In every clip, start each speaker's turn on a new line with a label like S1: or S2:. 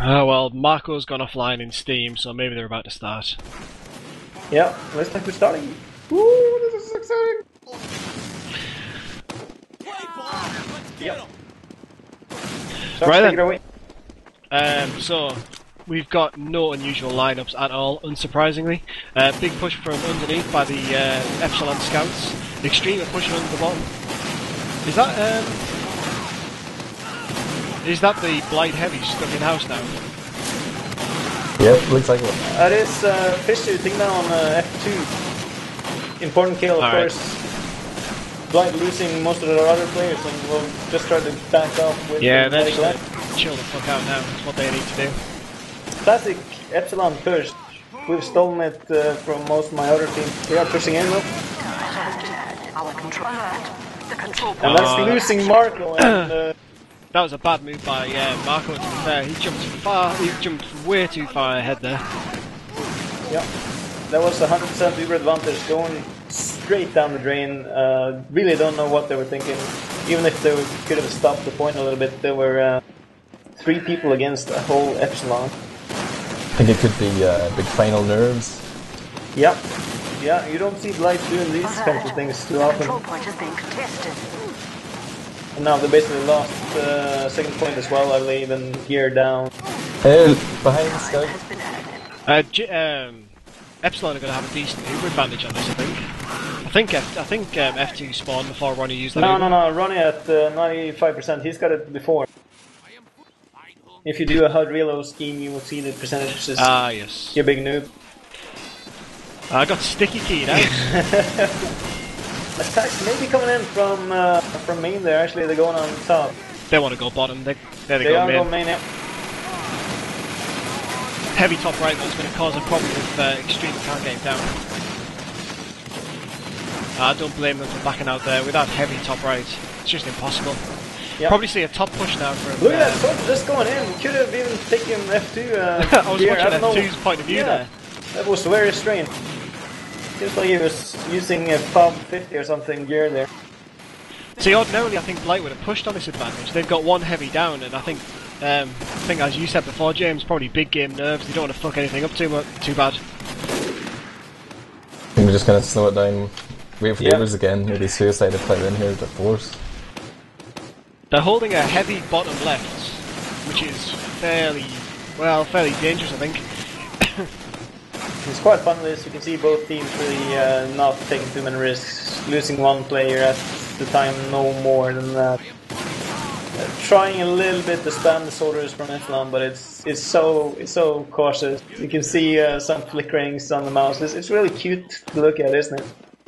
S1: Oh well, Marco's gone offline in Steam, so maybe they're about to start.
S2: Yeah, looks like we're starting. Ooh, this is exciting! Yep.
S1: Right
S2: take it away.
S1: So we've got no unusual lineups at all, unsurprisingly. Big push from underneath by the Epsilon scouts. Extreme are pushing under the bottom. Is that the Blight heavy stuck in house now?
S3: Yep, looks like it.
S2: That is fish shooting now on F2. Important kill, of course. Blight losing most of their other players, and we'll just try to back off with
S1: they're gonna chill the fuck out now. That's what they need to do.
S2: Classic Epsilon push. We've stolen it from most of my other teams. They are pushing in though. And that's losing Marco and
S1: that was a bad move by Marco, to be fair. He jumped way too far ahead there.
S2: Yeah, that was 100% Uber advantage, going straight down the drain. Really don't know what they were thinking. Even if they could have stopped the point a little bit, there were 3 people against a whole Epsilon.
S3: I think it could be big final nerves.
S2: Yeah, yeah, you don't see Blight doing these kinds of things too often. And now they basically lost second point as well, I believe, and gear down.
S3: Behind the scout.
S1: Epsilon are going to have a decent Uber advantage on this, I think. I think F2 spawned before Ronnie used that.
S2: No, Ronnie at 95%, he's got it before. If you do a HUD reload scheme, you will see the percentages.
S1: Ah, yes.
S2: You're a big noob.
S1: I got sticky keyed out.
S2: Attacks maybe coming in from main there, actually they're going on top.
S1: They want to go bottom, they
S2: are going main, yeah.
S1: Heavy top right though is going to cause a problem if Extreme can't get him down. I don't blame them for backing out there. Without heavy top right, it's just impossible. Yep. Probably see a top push now from...
S2: Look at that top just going in, could have even taken F2
S1: I was watching F2's point of view there.
S2: That was very strange. Seems like he was using a Pub 50 or something gear there.
S1: See, ordinarily I think Blight would have pushed on this advantage. They've got one heavy down, and I think as you said before, James, probably big game nerves. They don't want to fuck anything up too bad.
S3: I think we're just going to slow it down, wait for the others again, maybe suicide a player in here to force.
S1: They're holding a heavy bottom left, which is fairly dangerous, I think.
S2: It's quite fun with this. You can see both teams really not taking too many risks. Losing one player at the time, no more than that. Trying a little bit to spam the soldiers from Epsilon, but it's so cautious. You can see some flickerings on the mouse. It's really cute to look at, isn't it?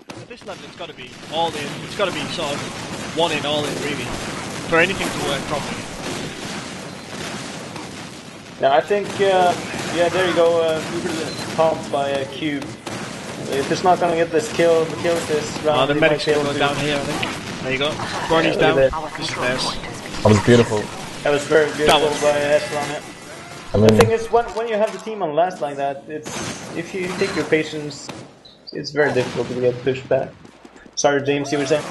S1: At this level, it's got to be all in. It's got to be sort of one in, all in, really, for anything to work properly.
S2: Yeah, I think, yeah, there you go, Uber pumped by a cube. If it's not gonna get this kill, this round,
S1: the medic's gonna go down here, I think. There you go. Ronnie's down. This is theirs.
S3: That was beautiful.
S2: That was very beautiful by Epsilon.
S3: I mean,
S2: the thing is, when you have the team on last like that, if you take your patience, it's very difficult to get pushed back. Sorry, James, you were saying?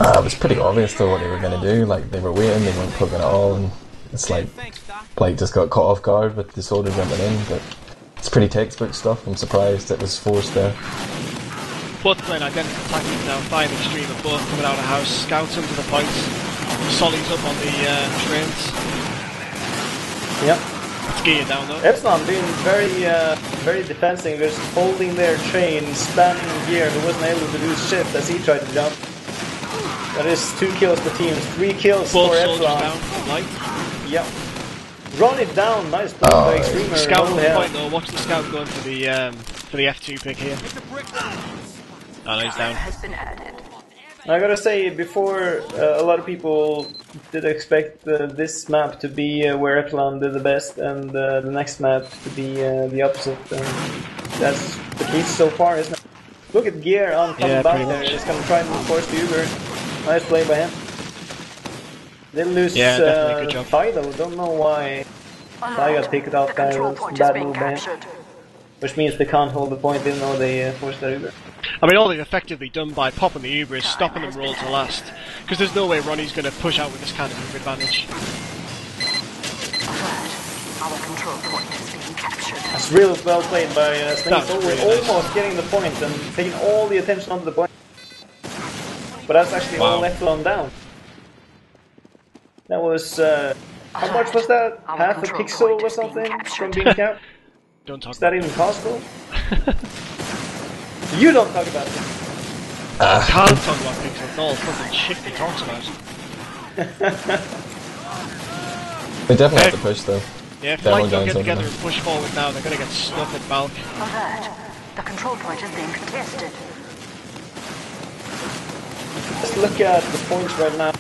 S3: it was pretty obvious though what they were going to do. Like, they were waiting, they weren't poking at all, and it's like Blight just got caught off guard with the soldiers jumping in, but it's pretty textbook stuff. I'm surprised it was forced there.
S1: Both playing identical tactics now, 5 Extreme are both coming out of house, scouts into the points, sollies up on the trains.
S2: Yep.
S1: It's geared down though.
S2: Epsilon being very defensive, just holding their train, spamming gear, who wasn't able to do shit as he tried to jump. That is 2 kills per team, 3 kills
S1: both
S2: for Epsilon.
S1: Down, Blight.
S2: Yep. Run it down, nice play by Extreme.
S1: Scout on the point though, watch the scout going for the F2 pick here. Oh, no, he's down.
S2: I gotta say, before a lot of people did expect this map to be where Epsilon did the best, and the next map to be the opposite. That's the case so far, isn't it? Look at Gear on coming back there. He's gonna try and force the Uber. Nice play by him. They lose Fido. Don't know why I got picked off by a bad move by him. Which means they can't hold the point even though they forced their Uber.
S1: I mean, all they've effectively done by popping the Uber is stopping them roll to last. Because there's no way Ronnie's going to push out with this kind of Uber advantage.
S4: Our control point is being captured.
S2: That's really well played by Snake.
S1: Really
S2: almost getting the point and taking all the attention onto the point. But that's actually all Epsilon down. That was, how much was that? Half a pixel or something from being capped?
S1: Don't talk
S2: Is that even possible? You don't talk about it.
S1: I can't talk about pixels, it's all fucking shit he talks about.
S3: They definitely have to push though.
S1: Yeah, if Blight don't get together and push forward now, they're gonna get stuck at Valk.
S4: Alert. The control point is being contested.
S2: Let's look at the points right now.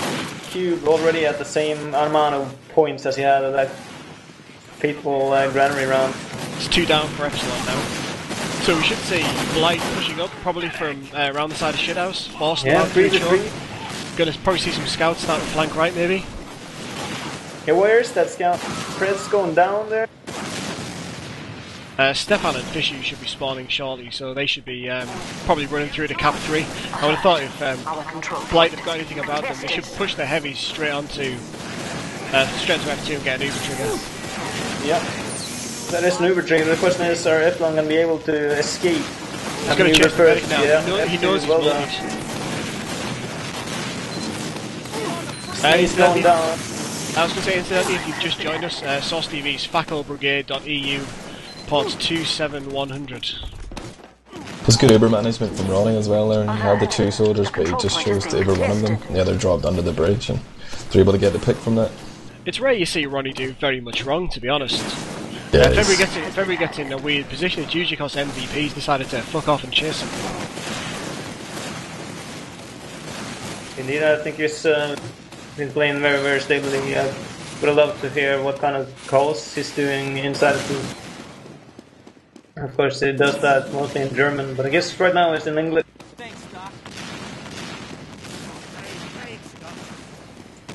S2: Cube already at the same amount of points as he had at that fateful granary round.
S1: It's 2 down for Epsilon now. So we should see Blight pushing up, probably from around the side of Shithouse. Force them out to each. Gonna probably see some scouts start to flank right, maybe.
S2: Yeah, where's that scout? Fred's going down there.
S1: Stefan and Fishy should be spawning shortly, so they should be probably running through to Cap 3. I would have thought if Blight have got anything about them, they should push the heavies straight onto F2 and get an Uber trigger.
S2: Yep. That is an Uber trigger. The question is, are Epsilon going to be able to escape?
S1: He's going to chase the medic now.
S2: Yeah,
S1: he knows he's moving.
S2: He's going down.
S1: I was going to say, incidentally, if you've just joined us, Source TV's fackelbrigade.eu, ports 27100.
S3: There's good Uber management from Ronnie as well there. He had the 2 soldiers, but he just chose to Uber one of them. The other dropped under the bridge, and they're able to get the pick from that.
S1: It's rare you see Ronnie do very much wrong, to be honest.
S3: Yeah,
S1: if ever he gets in a weird position, it's usually because MVP's decided to fuck off and chase him.
S2: Indeed, I think he's been playing very, very stably. I would have loved to hear what kind of calls he's doing inside of the... Of course, he does that mostly in German, but I guess right now it's in English.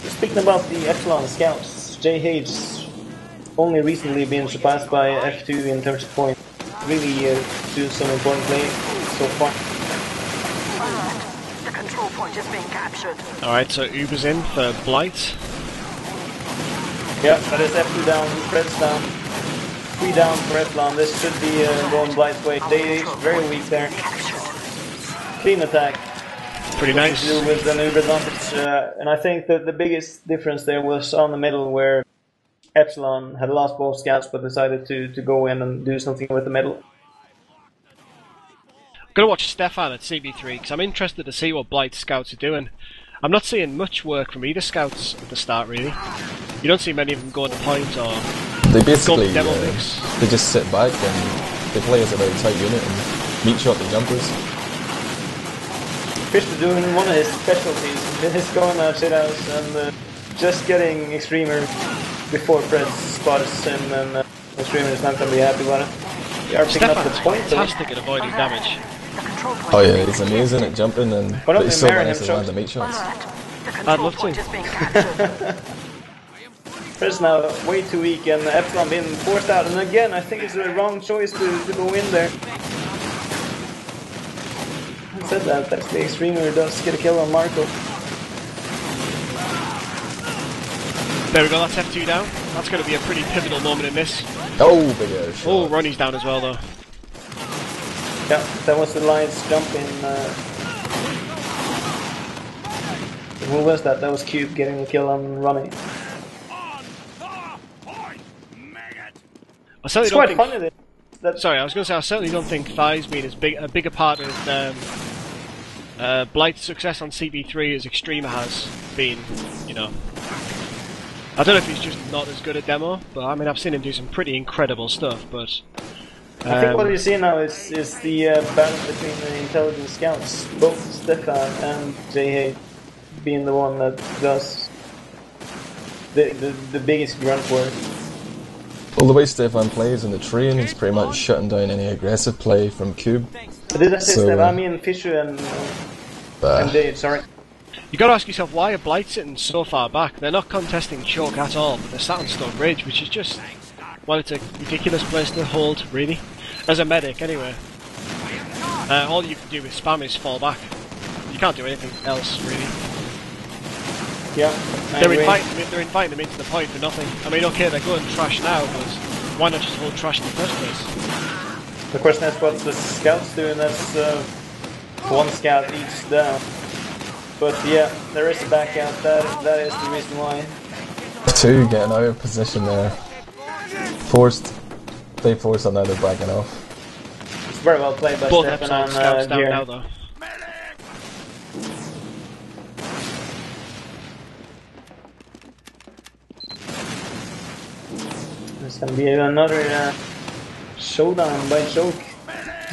S2: Speaking about the Epsilon scouts, JH's only recently been surpassed by F2 in terms of points. Really doing some important play so far.
S4: The control point is being captured.
S1: Alright, so Uber's in for Blight.
S2: Yeah, that is F2 down, Fred's down. 3 down for Epsilon. This should be going Blight's way. JH very weak there. Clean attack.
S1: Pretty nice.
S2: With an Uber advantage, and I think that the biggest difference there was on the middle where Epsilon had lost both scouts but decided to go in and do something with the middle.
S1: I'm going to watch Stefan at CB3 because I'm interested to see what Blight's scouts are doing. I'm not seeing much work from either scouts at the start, really. You don't see many of them going to point or
S3: they basically
S1: demo mix.
S3: They just sit back and they play as a very tight unit and meat shot the jumpers.
S2: Fish is doing one of his specialties. He's going out Shithouse and just getting Extremer before Fred spots him, and Extremer is not going to be happy about it. They are picking up the point.
S1: Fantastic at avoiding damage.
S3: Oh yeah, he's amazing at jumping and it's so nice to land the meat shots.
S1: I'd love to.
S2: Fred's now way too weak and Epsilon being forced out, and again I think it's the wrong choice to go in there. I said that, actually Extremer does get a kill on Marco.
S1: There we go, that's F2 down. That's going to be a pretty pivotal moment in this.
S3: Oh, big air shot.
S1: Oh, Ronnie's down as well though.
S2: Yeah, that was the Lions jump in. Who was that? That was Cube getting the kill on Ronnie. It's quite funny that...
S1: Sorry, I was going to say, I certainly don't think Thigh's been as big a bigger part of Blight's success on CB3 as Extremer has been, you know. I don't know if he's just not as good at demo, but I mean I've seen him do some pretty incredible stuff, but...
S2: I think what you see now is the balance between the intelligent scouts, both Stefan and JH being the one that does the biggest grunt work.
S3: Well, the way Stefan plays in the train, he's pretty much shutting down any aggressive play from Cube.
S2: But did I say Stefan? I mean Fisher and JH, sorry.
S1: You gotta ask yourself, why are Blight sitting so far back? They're not contesting choke at all, but they're sat on Stone Bridge, which is just... well, it's a ridiculous place to hold, really. As a medic, anyway. All you can do with spam is fall back. You can't do anything else, really.
S2: Yeah,
S1: they're inviting them into the point for nothing. I mean, okay, they're going trash now, but why not just hold trash in the first place?
S2: The question is what the scouts doing. That's one scout each down. But yeah, there is a back out. That is the reason why.
S3: Two getting out of position there. They forced on now, they're backing off.
S2: It's very well played by
S1: Both
S2: Stefan
S1: Epsilon scouts
S2: and
S1: down
S2: Gear.
S1: now, though.
S2: There's gonna be another showdown by Choke.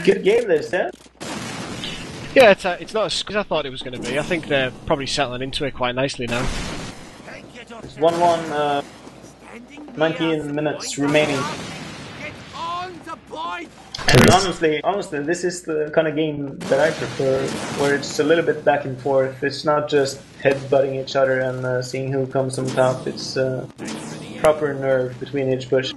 S2: Good game this, yeah?
S1: Yeah, it's not as squeeze as I thought it was going to be. I think they're probably settling into it quite nicely now.
S2: It's 1-1, 19 minutes remaining. And honestly, this is the kind of game that I prefer, where it's a little bit back and forth. It's not just headbutting each other and seeing who comes on top. It's proper nerve between each push.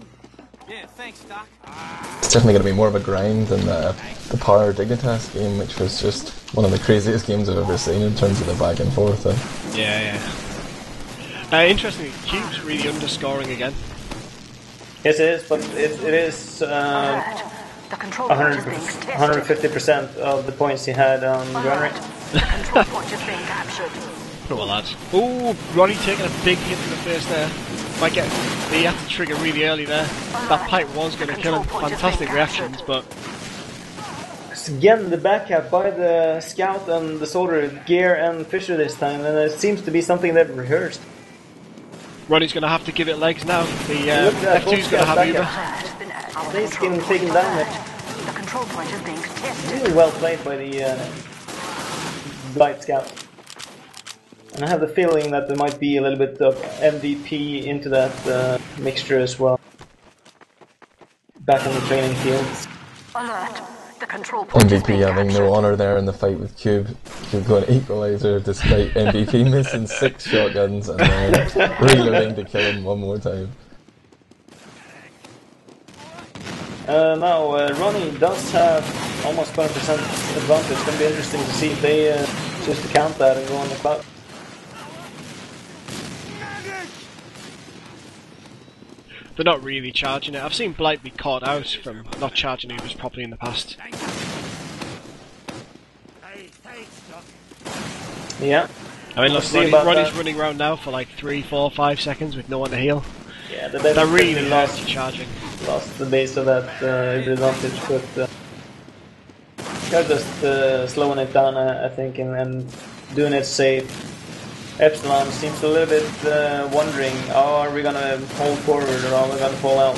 S3: It's definitely going to be more of a grind than the Power Dignitas game, which was just one of the craziest games I've ever seen in terms of the back and forth.
S1: Yeah. Interestingly, Cube's really underscoring again.
S2: Yes, it is, but it is 150% of the points he had on run rate.
S4: Control point is being captured.
S1: Poor lads. Ooh, Ronnie taking a big hit in the face there. Might get. He had to trigger really early there. That pipe was going to kill him. Fantastic reactions, but.
S2: Again, the backup by the Scout and the Soldier, Gear and Fisher this time, and it seems to be something they've rehearsed.
S1: Ronnie's going to have to give it legs now. The F2's going to have Uber.
S2: He's getting taken down there.
S4: The control point is being contested.
S2: Really well played by the Blight Scout. And I have the feeling that there might be a little bit of MVP into that mixture as well. Back on the training fields.
S4: Alert. The control point is
S3: MVP
S4: being
S3: having
S4: captured.
S3: no honour there in the fight with Cube. Cube going equaliser despite MVP missing 6 shotguns and then reloading to kill him one more time.
S2: Now, Ronnie does have almost 20% advantage. It's going to be interesting to see if they choose to count that and go on the clock.
S1: They're not really charging it. I've seen Blight be caught out from not charging Ubers properly in the past.
S2: Yeah.
S1: I mean, look,
S2: see
S1: Ronnie's running around now for like 3, 4, 5 seconds with no one to heal.
S2: Yeah,
S1: They're really lost charging.
S2: Lost the base of that advantage, but they're just slowing it down, I think, and doing it safe. Epsilon seems a little bit wondering, are we gonna hold forward or are we gonna fall out?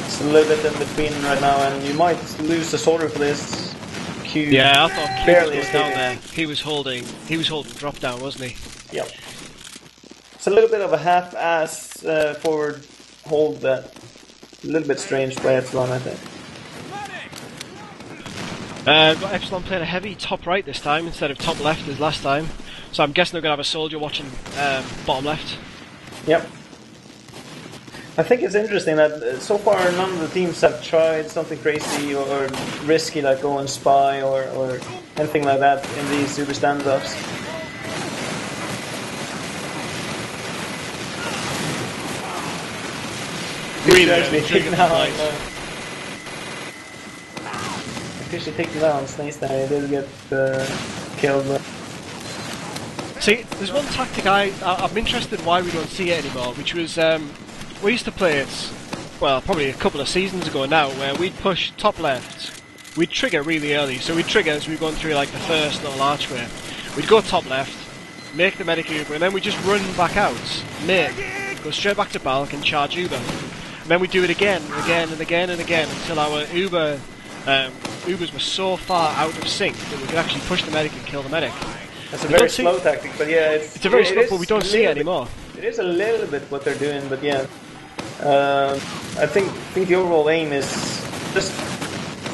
S2: It's a little bit in between right now, and you might lose the soldier for this. Q
S1: Yeah, I thought Q
S2: barely
S1: was down
S2: escaping.
S1: there. He was holding drop down, wasn't he?
S2: Yep. It's a little bit of a half-ass forward hold that. A little bit strange by Epsilon, I think.
S1: Got Epsilon playing a heavy top right this time instead of top left as last time. So I'm guessing they're going to have a soldier watching bottom left.
S2: Yep. I think it's interesting that so far none of the teams have tried something crazy or risky like going spy or anything like that in these super standoffs.
S1: Really,
S2: actually taken out on Fisher taken out on Snace there, he did get killed.
S1: See, there's one tactic I'm interested why we don't see it anymore, which was we used to play it, well, probably a couple of seasons ago now, where we'd push top left, we'd trigger really early, so we'd trigger as we were going through like the first little archway. We'd go top left, make the medic Uber, and then we'd just run back out, go straight back to Balk and charge Uber. And then we'd do it again, and again, and again, and again, until our Ubers were so far out of sync that we could actually push the medic and kill the medic.
S2: That's a very slow tactic, but yeah,
S1: it's a very slow, but we don't see it anymore.
S2: It is a little bit what they're doing, but yeah, I think the overall aim is just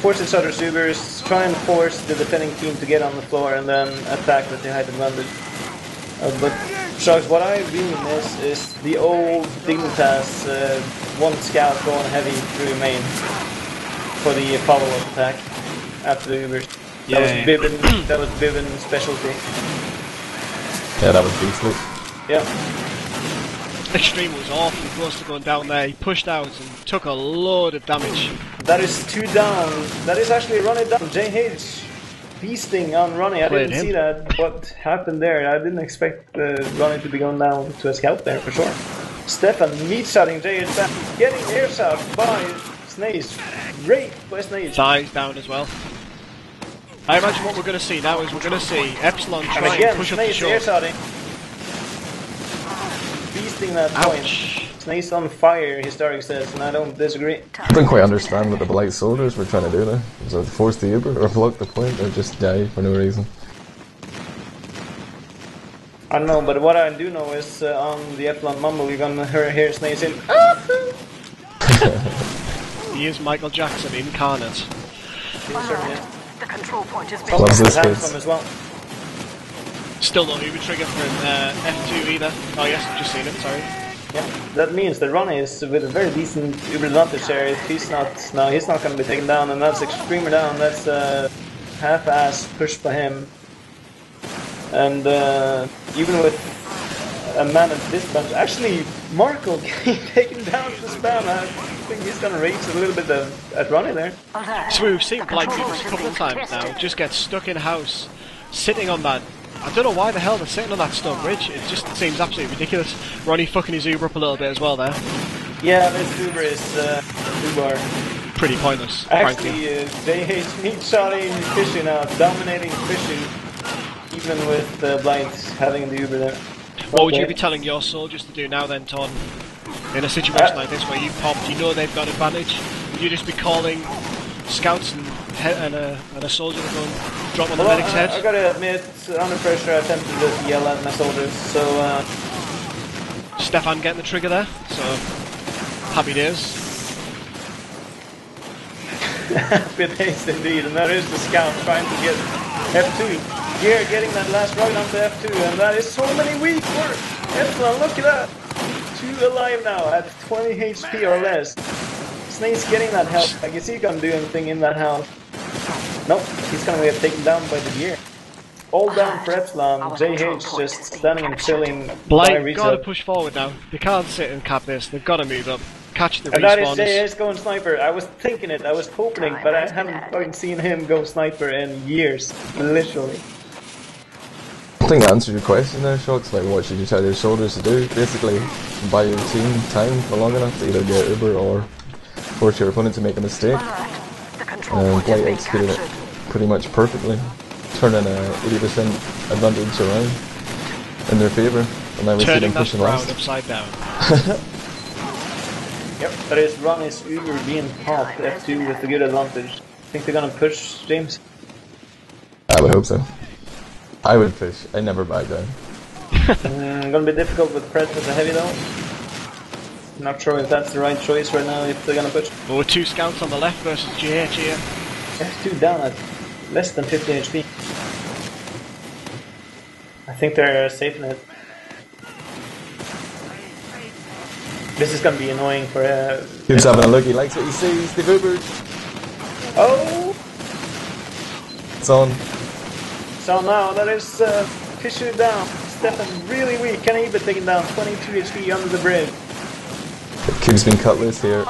S2: force each other's Ubers, try and force the defending team to get on the floor, and then attack with the height advantage. But Sharks, what I really miss is the old Dignitas one scout going heavy through main for the follow-up attack after the Ubers. That was Bibin's specialty.
S3: Yeah, that was beastly.
S2: Yeah.
S1: Extreme was awfully close to going down there. He pushed out and took a load of damage.
S2: That is 2 down. That is actually Ronnie down. JH feasting on Ronnie. I didn't see that. What happened there? I didn't expect Ronnie to be going down to a scalp there for sure. Stefan meat-shotting JH back. Getting air-shot by Snaze. Great by Snaze.
S1: Thighs down as well. I imagine what we're going to see now is we're going to see Epsilon try and push up the shore.
S2: Air-shotting. Feasting that point. Snaze on fire, Historic says, and I don't disagree.
S3: I don't quite understand what the Blight soldiers were trying to do there. Was it force the Uber or block the point or just die for no reason?
S2: I don't know, but what I do know is on the Epsilon Mumble you're gonna hear Snaze in.
S1: He is Michael Jackson incarnate.
S4: The control point is being
S3: Loves this kid.
S2: As well.
S1: Still no Uber trigger from F2 either. Oh yes, I've just seen it, sorry.
S2: Yeah, that means that Ronnie is with a very decent Uber advantage there. If he's not, no, he's not going to be taken down, and that's Extremer down. That's a half-ass push by him. And even with a man at this bunch, actually, Marco getting taken down to spam. I think he's going to rage a little bit at Ronnie there.
S1: So we've seen Blight do this a couple of times now. Just get stuck in house, sitting on that. I don't know why the hell they're sitting on that stone bridge. It just seems absolutely ridiculous. Ronnie fucking his Uber up a little bit as well there.
S2: Yeah, this Uber is Uber.
S1: Pretty pointless,
S2: actually, JH meat-shotting fishing out, dominating fishing, even with Blight having the Uber there.
S1: What would you be telling your soldiers to do now then, Ton? In a situation like this where you've popped, you know they've got advantage, would you just be calling scouts and a soldier to go and drop on the medic's head?
S2: I gotta admit, under pressure I tend to just yell at my soldiers, so
S1: Stefan getting the trigger there, so happy days.
S2: Happy days indeed, and that is the scout trying to get F2. Gear getting that last ride onto F2, and that is so many weak work! Epsilon, look at that! 2 alive now at 20 HP or less. Snake's getting that health. I guess he can't do anything in that house. Nope, he's gonna get taken down by the gear. All down for Epsilon, JH just standing and chilling.
S1: Blight gotta push forward now. They can't sit and cap this, they've gotta move up. Catch the
S2: respawners. And that is JH going sniper. I was thinking it, I was hoping it, but I haven't fucking seen him go sniper in years. Literally.
S3: I think I answered your question there, Shocks. Like, what should you tell your soldiers to do? Basically, buy your team time for long enough to either get Uber or force your opponent to make a mistake. And Blight executed it pretty much perfectly, turning a 80% advantage around in their favour. And now we see them pushing last.
S1: Upside down.
S2: Yep, but it's Ronnie's Uber being popped F2 with a good advantage. Think they're gonna push, James?
S3: I would hope so. I would push. I never back down.
S2: Gonna be difficult with Pret as a heavy though. Not sure if that's the right choice right now if they're gonna push.
S1: Well, with 2 scouts on the left versus GH here.
S2: F2 down at less than 50 HP. I think they're safe in it. This is gonna be annoying for
S3: He's having a look, he likes what he sees, they've Ubered.
S2: Oh!
S3: It's on.
S2: So now that is Fisher down. Stefan really weak. Can he be taken down? 22 HP under the bridge.
S3: Cube's been cut loose here.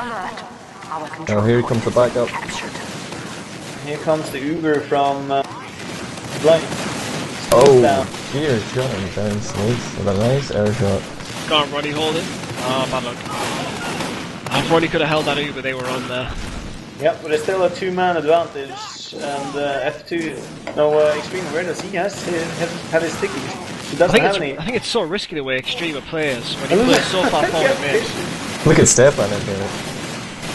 S3: Now here comes the backup.
S2: Here comes the Uber from Blight.
S3: Oh, gear shot down Snakes with a nice air shot.
S1: Go on, Ronnie, hold it. Oh, bad luck. If Ronnie could have held that Uber, they were on there.
S2: Yep, but it's still a 2-man advantage. And F2, no, Extreme, where does he have his stickies? He doesn't have any.
S1: I think it's so risky the way Extreme plays when he plays so far forward mid.
S3: Look at Stefan in here.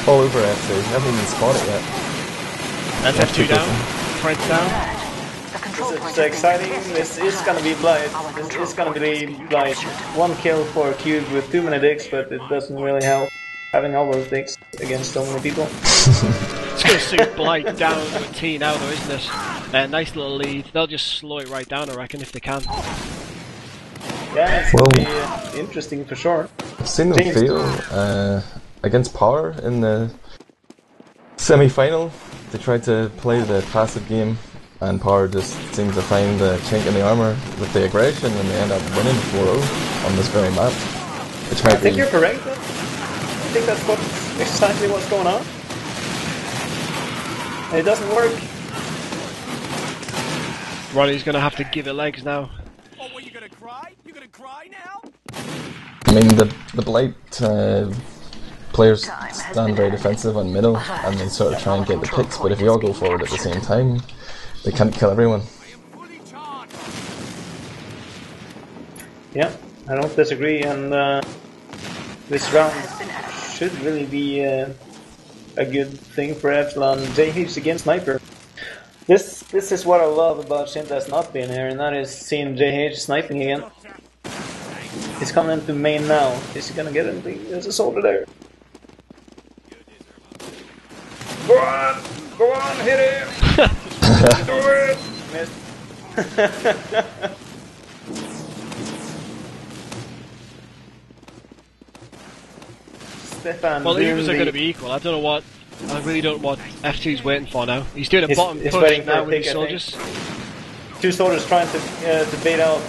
S3: All over F2, I haven't even spotted yet.
S1: That's F2 down, Fred's down.
S2: This is exciting, this is gonna be Blight. This is gonna be Blight. 1 kill for Cube with too many dicks, but it doesn't really help having all those dicks against so many people.
S1: It's going to suit Blight down to a T now though, isn't it? Nice little lead. They'll just slow it right down, I reckon, if they can.
S2: Yeah, it's going to be interesting for sure.
S3: I've seen them fail against Power in the semi-final. They tried to play the passive game and Power just seems to find the chink in the armour with the aggression, and they end up winning 4-0 on this very map. Which might
S2: I think you're correct. I think that's exactly what's going on. It doesn't work.
S1: Ronnie's gonna have to give it legs now.
S5: Oh, what, you gonna cry? You gonna cry now?
S3: I mean, the Blight players stand very defensive on middle, and they sort of try and get the picks, but if you all go forward at the same time, they can't kill everyone.
S2: Yeah, I don't disagree, and this round should really be a good thing for Epsilon. JH against Sniper. This is what I love about Shinta's not being here, and that is seeing JH sniping again. He's coming into main now. Is he gonna get anything? There's a soldier there. Go on! Go on, hit him! Do it! Missed. Stefan,
S1: well, the Ubers are going to be equal. I don't know what. I really don't know what F2's waiting for now. He's doing a bottom push now with his soldiers.
S2: Two soldiers trying to bait out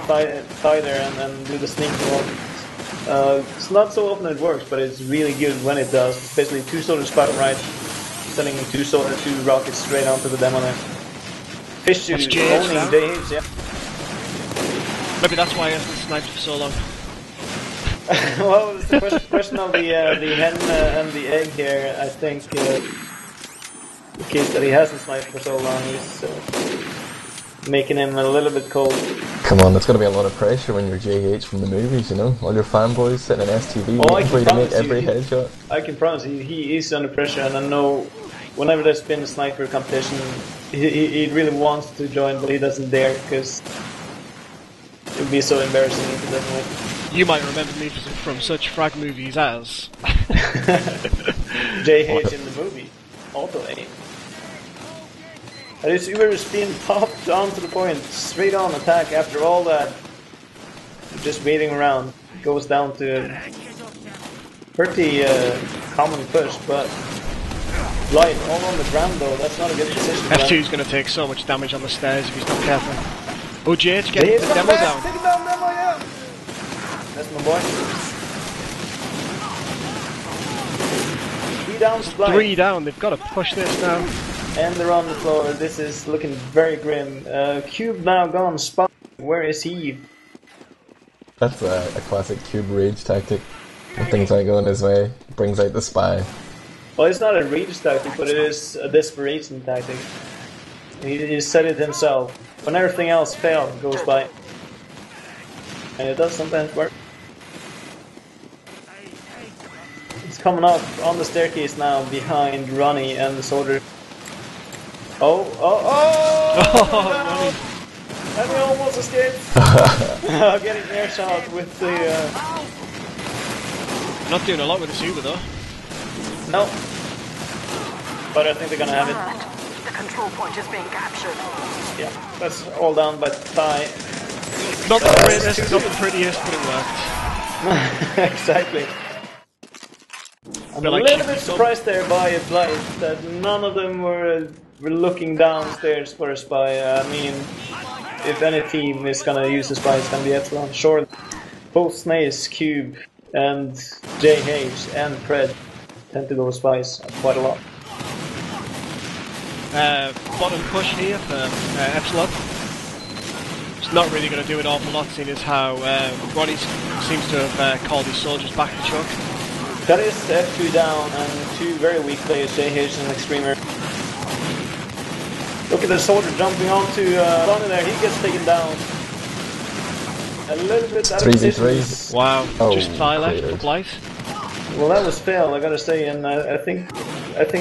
S2: Thigh there and do the sneak walk. It's not so often it works, but it's really good when it does. Especially two soldiers spot right, sending two rockets straight onto the demo there. Fish owning JH, yeah.
S1: Maybe that's why he hasn't sniped for so long.
S2: Well, it's the question of the hen and the egg here. I think the case that he hasn't sniped for so long is making him a little bit cold.
S3: Come on, there's got to be a lot of pressure when you're JH from the movies, you know? All your fanboys sitting in STV waiting for you to make every headshot.
S2: I can promise you, he is under pressure, and I know whenever there's been a sniper competition, he really wants to join, but he doesn't dare, because it would be so embarrassing if he doesn't win.
S1: You might remember me from such frag movies as...
S2: JH in the movie. Auto aim. And his Uber is being popped onto the point. Straight on attack after all that. Just waiting around. Goes down to a pretty common push, but... Blight all on the ground though, that's not a good position.
S1: F2's going to take so much damage on the stairs if he's not careful. Oh, JH getting the demo down.
S2: Take it down, demo, yeah! That's my boy. 3 down to Blight.
S1: 3 down, they've got to push this now.
S2: And they're on the floor, this is looking very grim. Cube now gone, Spot, where is he?
S3: That's a classic Cube rage tactic. When things aren't going his way, brings out the spy.
S2: Well, it's not a rage tactic, but it is a desperation tactic. He said it himself. When everything else fails, goes by. And it does sometimes work. He's coming up on the staircase now behind Ronnie and the soldier. Oh!
S1: Ronnie.
S2: And we almost escaped! Getting air shot with the...
S1: Not doing a lot with the Uber though.
S2: No. But I think they're gonna have it.
S4: The control point is being captured.
S2: Yeah, that's all down by Thigh.
S1: Not the prettiest, not the prettiest, but it worked.
S2: Exactly. I'm a little bit surprised there by Blight that none of them were looking downstairs for a spy. I mean, if any team is gonna use a spy, it's gonna be Epsilon. Sure, both Snace, Cube, and JH and Fred tend to go spies quite a lot.
S1: Bottom push here for Epsilon. It's not really going to do an awful lot, seeing as how Ronnie seems to have called his soldiers back to truck.
S2: That is F2 down and 2 very weak players, JH and Extremer. Look at the soldier jumping onto Ronnie there, he gets taken down. A little bit out of position.
S1: Wow, just Thigh left for Blight.
S2: Well, that was fail, I gotta say, and I think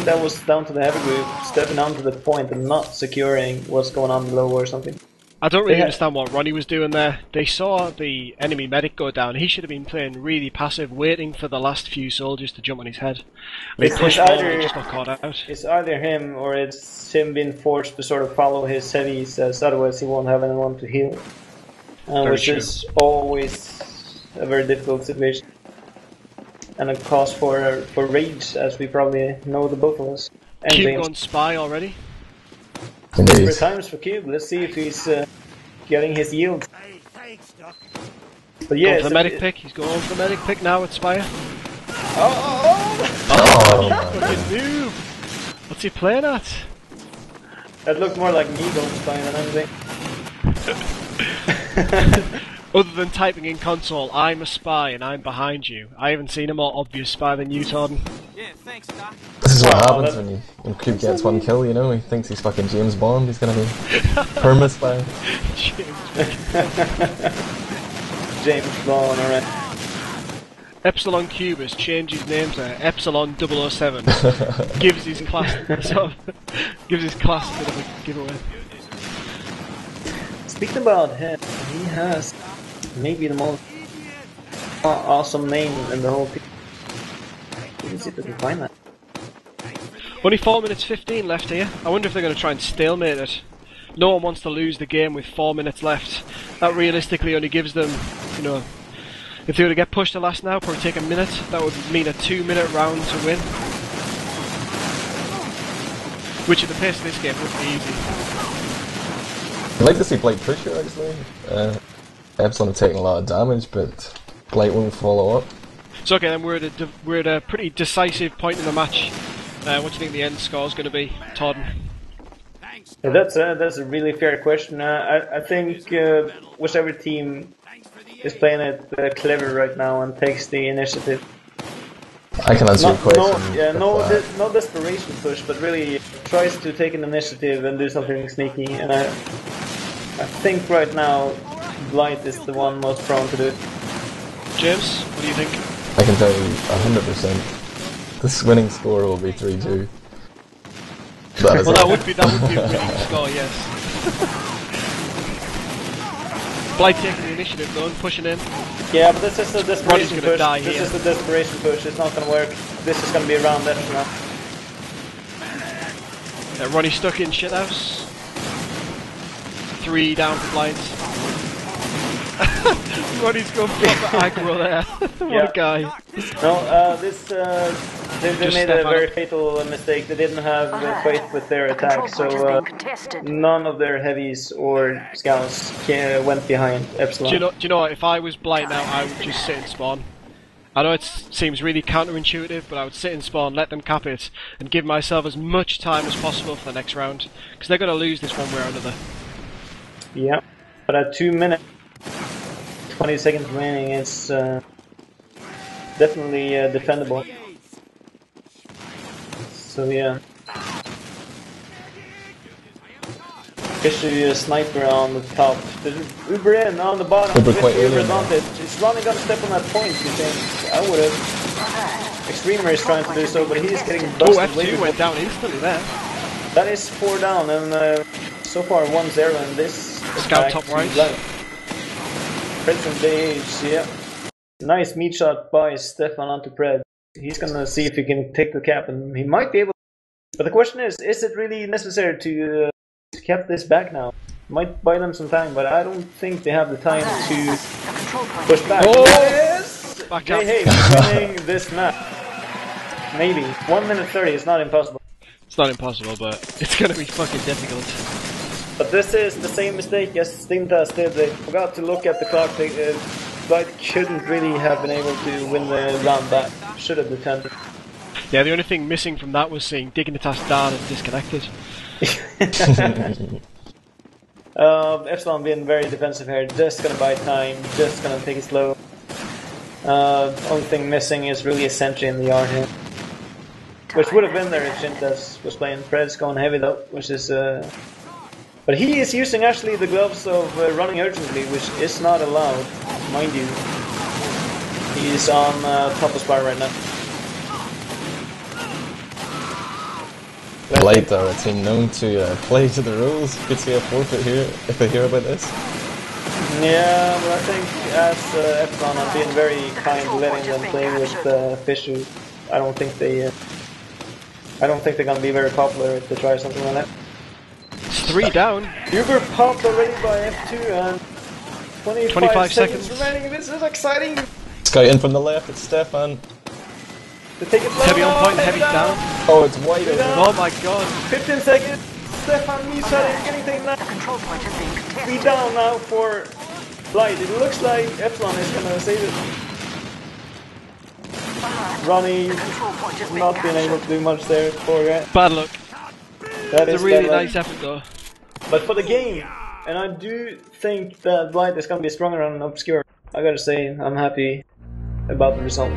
S2: that was down to the heavy group stepping onto the point and not securing what's going on below or something.
S1: I don't really understand what Ronnie was doing there. They saw the enemy medic go down. He should have been playing really passive, waiting for the last few soldiers to jump on his head. They pushed forward and just got caught out.
S2: It's either him or it's him being forced to sort of follow his heavies, as otherwise he won't have anyone to heal. Which is always a very difficult situation. And a cause for rage, as we probably know the both of us.
S1: Cube gone spy already.
S3: Indeed.
S2: Desperate times for Cube. Let's see if he's getting his yield. But yeah,
S1: going for the medic pick. He's going for the medic pick now at Spire.
S3: Oh,
S1: Fucking noob! What's he playing at?
S2: That looked more like me going spy than anything.
S1: Other than typing in console, I'm a spy and I'm behind you. I haven't seen a more obvious spy than you, Torden.
S5: Yeah, thanks, Doc.
S3: This is what happens when Cube gets one kill, you know? He thinks he's fucking James Bond. He's gonna be perma-spy.
S2: James Bond, alright.
S1: Epsilon Cube has changed his name to Epsilon 007. gives his class a bit of a giveaway.
S2: Speaking about him, he has maybe the most awesome name in the whole team. Let me see if I can find that.
S1: Only 4 minutes 15 left here. I wonder if they're going to try and stalemate it. No one wants to lose the game with 4 minutes left. That realistically only gives them, you know, if they were to get pushed to last now, probably take a minute. That would mean a 2-minute round to win. Which at the pace of this game would be easy.
S3: I'd like to see Blight push here, actually. Epsilon have taken a lot of damage, but Blight won't follow up.
S1: So okay, then we're at a pretty decisive point in the match. What do you think the end score is going to be, Torden?
S2: Yeah, that's a really fair question. I think whichever team is playing it clever right now and takes the initiative.
S3: I can answer your question.
S2: No desperation push, but really tries to take an initiative and do something sneaky. And I think right now Blight is the one most prone to do it.
S1: James, what do you think?
S3: I can tell you 100%. This winning score will be 3-2. Well,
S1: that would be a winning score, yes. Blight taking the initiative though and pushing in.
S2: Yeah, but this is a desperation push.
S1: This
S2: is a desperation push. It's not gonna work. This is gonna be around Epsilon.
S1: Ronnie's stuck in shithouse. 3 down for Blight. Ronnie's going proper aggro there. What a guy.
S2: No, they made a very fatal mistake. They didn't have faith with their attack, so none of their heavies or scouts went behind Epsilon.
S1: Do you know what? If I was Blight now, I would just sit and spawn. I know it seems really counterintuitive, but I would sit and spawn, let them cap it, and give myself as much time as possible for the next round. Because they're going to lose this one way or another.
S2: Yeah, but at 2 minutes, 20 seconds remaining, it's definitely defendable. So yeah. Especially a sniper on the top. There's Uber in on the bottom.
S3: Uber quite early.
S2: Is Ronnie gonna step on that point, you think? I would've. Extremer is trying to do so, but he's getting busted.
S1: Oh, F2 went down instantly there.
S2: That is 4 down, and so far 1-0 in this.
S1: Scout top right.
S2: Pred's engaged, yeah. Nice meat shot by Stefan onto Pred. He's gonna see if he can take the cap, and he might be able. But the question is it really necessary to cap this back now? Might buy them some time, but I don't think they have the time to push back.
S1: Oh!
S2: Yes!
S1: Back up.
S2: Hey, winning this map. Maybe 1 minute 30 is not impossible.
S1: It's not impossible, but it's gonna be fucking difficult.
S2: But this is the same mistake as Stintas did. They forgot to look at the clock. Blight couldn't really have been able to win the round back. Should have defended.
S1: Yeah, the only thing missing from that was seeing Dignitas down and disconnected.
S2: Epsilon being very defensive here, just gonna buy time, just gonna take it slow. Only thing missing is really a sentry in the yard here. Which would have been there if Shintas was playing. Pred's going heavy though, which is but he is using actually the gloves of running urgently, which is not allowed, mind you. He's on top of Spire right now.
S3: Blight are a team known to play to the rules. You could see a forfeit here if they hear about this.
S2: Yeah, but I think as Epsilon are being very kind, letting them play with Fisher. I don't think they're gonna be very popular if they try something like that.
S1: It's 3 down.
S2: Uber popped already by F2 and 25 seconds remaining. This is exciting.
S3: Scout in from the left. It's Stefan.
S2: To take it
S1: Heavy on point, heavy down.
S3: Oh, it's wide open.
S1: Oh my god.
S2: 15 seconds. Stefan Myshar getting taken
S4: The
S2: out.
S4: control point is being contested.
S2: We down now for Blight. It looks like Epsilon is gonna save it. Ronnie
S4: Control point is being
S2: not being able to do much there. Poor guy.
S1: Bad luck.
S2: That
S1: It's
S2: is
S1: a really
S2: bad luck.
S1: nice effort though.
S2: But for the game, and I do think that Blight is gonna be stronger on Obscure. I gotta say, I'm happy about the result.